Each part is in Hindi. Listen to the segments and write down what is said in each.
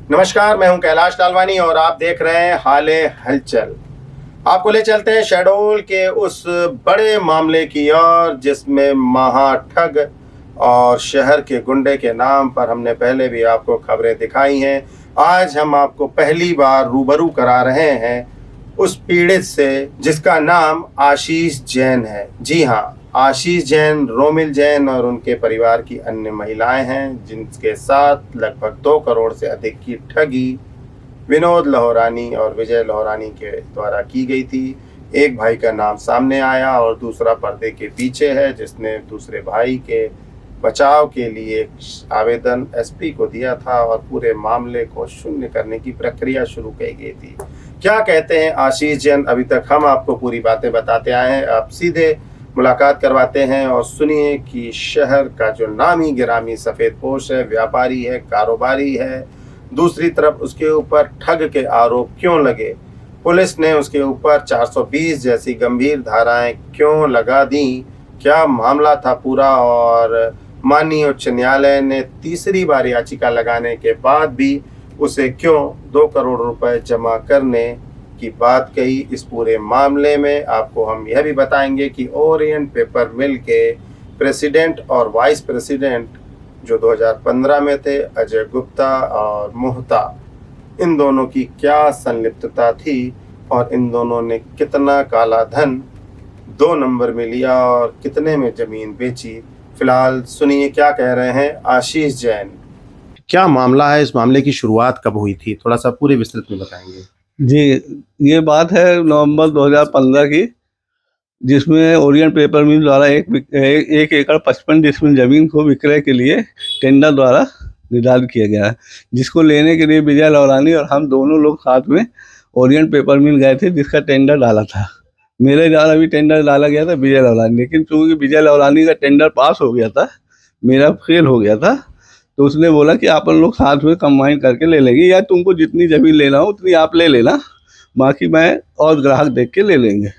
नमस्कार, मैं हूं कैलाश लालवानी और आप देख रहे हैं हाले हलचल। आपको ले चलते हैं शहडोल के उस बड़े मामले की ओर जिसमें महाठग और शहर के गुंडे के नाम पर हमने पहले भी आपको खबरें दिखाई हैं। आज हम आपको पहली बार रूबरू करा रहे हैं उस पीड़ित से जिसका नाम आशीष जैन है। जी हाँ, आशीष जैन, रोमिल जैन और उनके परिवार की अन्य महिलाएं हैं जिनके साथ लगभग 2 करोड़ से अधिक की ठगी विनोद लहोरानी और विजय लहोरानी के द्वारा की गई थी। एक भाई का नाम सामने आया और दूसरा पर्दे के पीछे है, जिसने दूसरे भाई के बचाव के लिए एक आवेदन एसपी को दिया था और पूरे मामले को शून्य करने की प्रक्रिया शुरू की गई थी। क्या कहते हैं आशीष जैन, अभी तक हम आपको पूरी बातें बताते आए हैं। आप सीधे मुलाकात करवाते हैं और सुनिए कि शहर का जो नामी गिरामी सफ़ेदपोश है, व्यापारी है, कारोबारी है, दूसरी तरफ उसके ऊपर ठग के आरोप क्यों लगे, पुलिस ने उसके ऊपर 420 जैसी गंभीर धाराएं क्यों लगा दी, क्या मामला था पूरा, और माननीय उच्च न्यायालय ने तीसरी बार याचिका लगाने के बाद भी उसे क्यों 2 करोड़ रुपए जमा करने की बात कही। इस पूरे मामले में आपको हम यह भी बताएंगे कि ओरिएंट पेपर मिल के प्रेसिडेंट और वाइस प्रेसिडेंट जो 2015 में थे, अजय गुप्ता और मोहता, इन दोनों की क्या संलिप्तता थी और इन दोनों ने कितना काला धन 2 नंबर में लिया और कितने में जमीन बेची। फिलहाल सुनिए क्या कह रहे हैं आशीष जैन। क्या मामला है, इस मामले की शुरुआत कब हुई थी, थोड़ा सा पूरे विस्तृत में बताएंगे। जी, ये बात है नवंबर 2015 की, जिसमें ओरिएंट पेपर मिल द्वारा एक एकड़ 55 डिसमिल जमीन को विक्रय के लिए टेंडर द्वारा निर्धारित किया गया है, जिसको लेने के लिए विजय लहोरानी और हम दोनों लोग साथ में ओरिएंट पेपर मिल गए थे, जिसका टेंडर डाला था। मेरे द्वारा भी टेंडर डाला गया था विजय लहोरानी, लेकिन चूँकि विजय लहोरानी का टेंडर पास हो गया था, मेरा फेल हो गया था, तो उसने बोला कि आप लोग साथ में कंबाइन करके ले लेंगे, या तुमको जितनी ज़मीन लेना हो उतनी आप ले लेना, बाकी मैं और ग्राहक देख के ले लेंगे।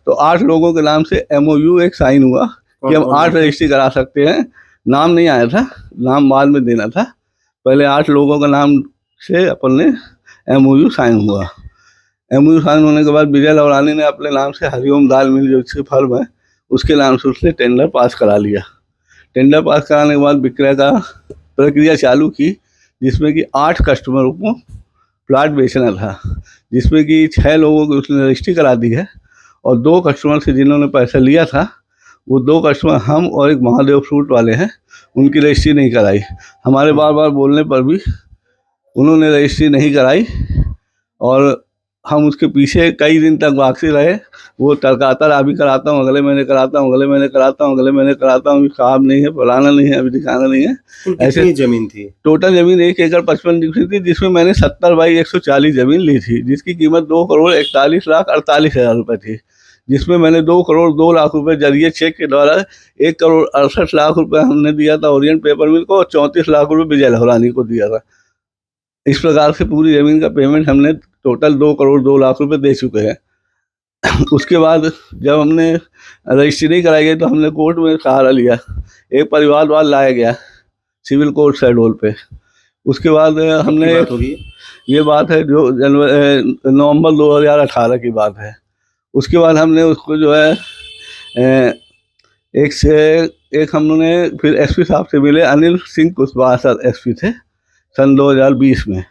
तो 8 लोगों के नाम से MOU एक साइन हुआ कि हम 8 रजिस्ट्री करा सकते हैं। नाम नहीं आया था, नाम बाद में देना था। पहले 8 लोगों का नाम से अपन ने MOU साइन हुआ। MOU साइन होने के बाद विजय लहोरानी ने अपने नाम से हरिओम दाल मिल जो इसकी फर्म है, उसके नाम से उसने टेंडर पास करा लिया। टेंडर पास कराने के बाद विक्रय का प्रक्रिया चालू की, जिसमें कि 8 कस्टमरों को प्लाट बेचना था, जिसमें कि 6 लोगों की उसने रजिस्ट्री करा दी है और 2 कस्टमर से जिन्होंने पैसा लिया था, वो 2 कस्टमर हम और एक महादेव फ्रूट वाले हैं, उनकी रजिस्ट्री नहीं कराई। हमारे बार बार बोलने पर भी उन्होंने रजिस्ट्री नहीं कराई और हम उसके पीछे कई दिन तक भागते रहे। वो तड़काता रहा, अभी कराता हूँ, अगले महीने कराता हूँ, अगले महीने कराता हूँ, अगले महीने कराता हूँ, अभी साहब नहीं है, फलाना नहीं है, अभी दिखाना नहीं है। ऐसे जमीन थी, टोटल जमीन 1 एकड़ 55 डिसमिल थी, जिसमें मैंने 70 बाई 140 जमीन ली थी, जिसकी कीमत 2 करोड़ 41 लाख 48 हज़ार रुपये थी, जिसमें मैंने 2 करोड़ 2 लाख रुपए जरिए चेक के द्वारा 1 करोड़ 68 लाख रुपए हमने दिया था ओरिएंट पेपर मिल को और 34 लाख रुपए विजय लहोरानी को दिया था। इस प्रकार से पूरी ज़मीन का पेमेंट हमने टोटल 2 करोड़ 2 लाख रुपए दे चुके हैं। उसके बाद जब हमने रजिस्ट्री नहीं कराई गई तो हमने कोर्ट में सहारा लिया, एक परिवारवाद लाया गया सिविल कोर्ट शहडोल पे। उसके बाद हमने ये बात है जो नवंबर 2018 की बात है। उसके बाद हमने उसको जो है एक हमने फिर एसपी साहब से मिले, अनिल सिंह कुशवाहा सर एसपी थे सन 2020 में,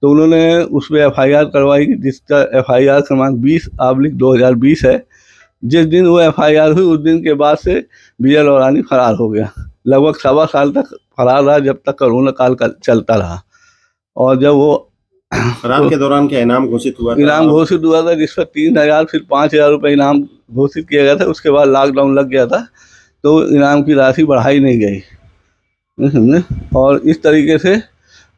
तो उन्होंने उस पर FIR करवाई, जिसका FIR क्रमांक 20/2020 है। जिस दिन वो FIR हुई उस दिन के बाद से विजय लहोरानी फरार हो गया। लगभग 1.25 साल तक फरार रहा, जब तक कोरोना काल का चलता रहा। और जब वो फरार के दौरान क्या इनाम घोषित हुआ था? इनाम घोषित हुआ था, जिस पर 3,000 फिर 5,000 रुपये इनाम घोषित किया गया था। उसके बाद लॉकडाउन लग गया था तो इनाम की राशि बढ़ाई नहीं गई, और इस तरीके से।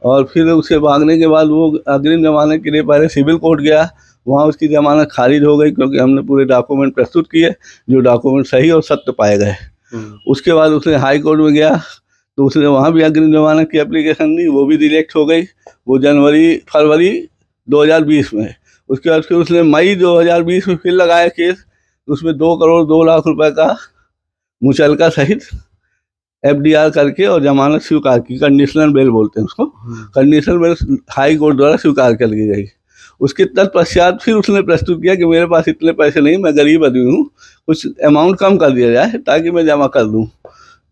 और फिर उसके भागने के बाद वो अग्रिम जमानत के लिए पहले सिविल कोर्ट गया, वहाँ उसकी जमानत खारिज हो गई, क्योंकि हमने पूरे डॉक्यूमेंट प्रस्तुत किए जो डॉक्यूमेंट सही और सत्य पाए गए। उसके बाद उसने हाई कोर्ट में गया तो उसने वहाँ भी अग्रिम जमानत की एप्लीकेशन दी, वो भी रिजेक्ट हो गई, वो फरवरी 2020 में। उसके बाद फिर उसने मई 2020 में फिर लगाया केस, उसमें 2 करोड़ 2 लाख रुपए का मुचलका सहित FDR करके और जमानत स्वीकार की, कंडीशनल बेल बोलते हैं उसको। कंडीशनल बेल हाई कोर्ट द्वारा स्वीकार कर ली गई। उसके तत्पश्चात फिर उसने प्रस्तुत किया कि मेरे पास इतने पैसे नहीं, मैं गरीब आदमी हूँ, कुछ अमाउंट कम कर दिया जाए ताकि मैं जमा कर दूँ।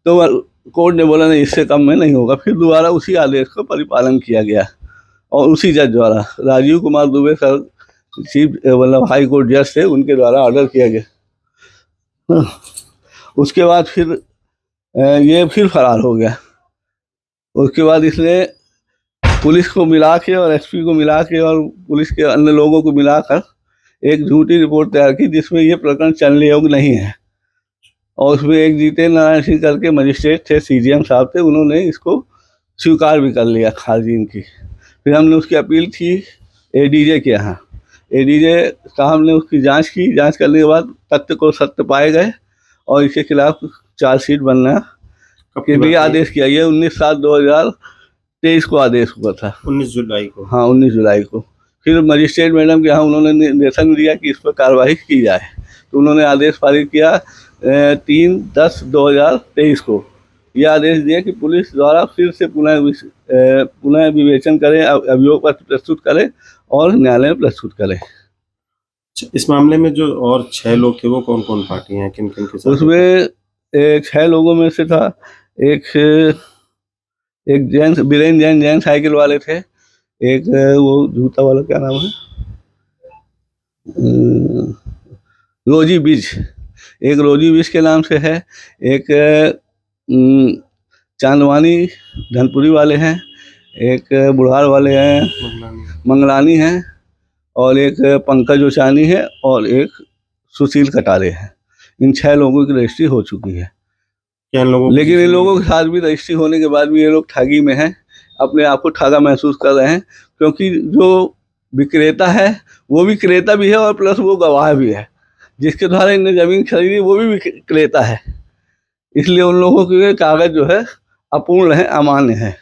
तो कोर्ट ने बोला नहीं, इससे कम में नहीं होगा। फिर दोबारा उसी आदेश को परिपालन किया गया और उसी जज द्वारा, राजीव कुमार दुबे सर चीफ मतलब हाई कोर्ट जज थे, उनके द्वारा ऑर्डर किया गया। उसके बाद फिर ये फिर फरार हो गया। उसके बाद इसने पुलिस को मिला के और SP को मिला के और पुलिस के अन्य लोगों को मिलाकर एक झूठी रिपोर्ट तैयार की जिसमें ये प्रकरण चलने योग्य नहीं है। और उसमें एक जितेंद्र नारायण सिंह करके मजिस्ट्रेट थे, CGM साहब थे, उन्होंने इसको स्वीकार भी कर लिया, खारिज इनकी। फिर हमने उसकी अपील की ADJ के यहाँ। ADJ साहब ने उसकी जांच की। जांच करने के बाद तथ्य को सत्य पाए गए और इसके खिलाफ चार्जशीट बनना के लिए आदेश किया। ये 19/7/2023 को आदेश हुआ था, 19 जुलाई को। हाँ, 19 जुलाई को। फिर मजिस्ट्रेट मैडम के यहाँ उन्होंने निर्देशन दिया कि इस पर कार्रवाई की जाए, तो उन्होंने आदेश पारित किया 3/10/2023 को। यह आदेश दिया कि पुलिस द्वारा फिर से पुनः विवेचन करें, अभियोग पत्र प्रस्तुत करें और न्यायालय में प्रस्तुत करें। इस मामले में जो और 6 लोग थे वो कौन कौन पार्टी हैं, किन किन के साथ? उसमें 6 लोगों में से था एक जैन, बीरेन जैन साइकिल वाले थे। एक वो जूता वाला, क्या नाम है, रोजी बीज, एक रोजी बीज के नाम से है। एक चांदवानी धनपुरी वाले हैं, एक बुढ़ार वाले हैं, मंगलानी हैं, और एक पंकज ओचानी है और एक सुशील कटारे हैं। इन 6 लोगों की रजिस्ट्री हो चुकी है। लेकिन इन लोगों के साथ भी रजिस्ट्री होने के बाद भी ये लोग ठगी में हैं, अपने आप को ठगा महसूस कर रहे हैं, क्योंकि जो विक्रेता है वो भी क्रेता भी है और प्लस वो गवाह भी है। जिसके द्वारा इनने ज़मीन खरीदी वो भी विक्रेता है। इसलिए उन लोगों के कागज जो है अपूर्ण है, अमान्य है।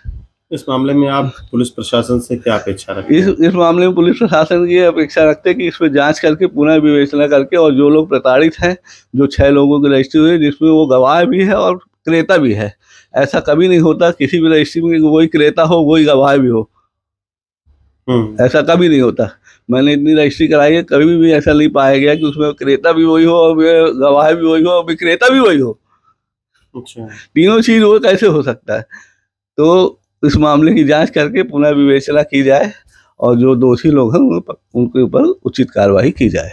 इस मामले में आप पुलिस प्रशासन से क्या अपेक्षा रखते हैं? इस मामले में पुलिस प्रशासन की अपेक्षा रखते हैं कि इस पर जांच करके पुनः विवेचना करके, और जो लोग प्रताड़ित हैं, जो 6 लोगों की रजिस्ट्री हुई जिसमें वो गवाह भी है और क्रेता भी है। ऐसा कभी नहीं होता किसी भी रजिस्ट्री में वही क्रेता हो वही गवाह भी हो, ऐसा कभी नहीं होता। मैंने इतनी रजिस्ट्री कराई है, कभी भी ऐसा नहीं पाया गया कि उसमें क्रेता भी वही हो और गवाह भी वही हो और विक्रेता भी वही हो। अच्छा, तीनों चीज वो कैसे हो सकता है? तो इस मामले की जांच करके पुनः विवेचना की जाए और जो दोषी लोग हैं उनके ऊपर उचित कार्रवाई की जाए।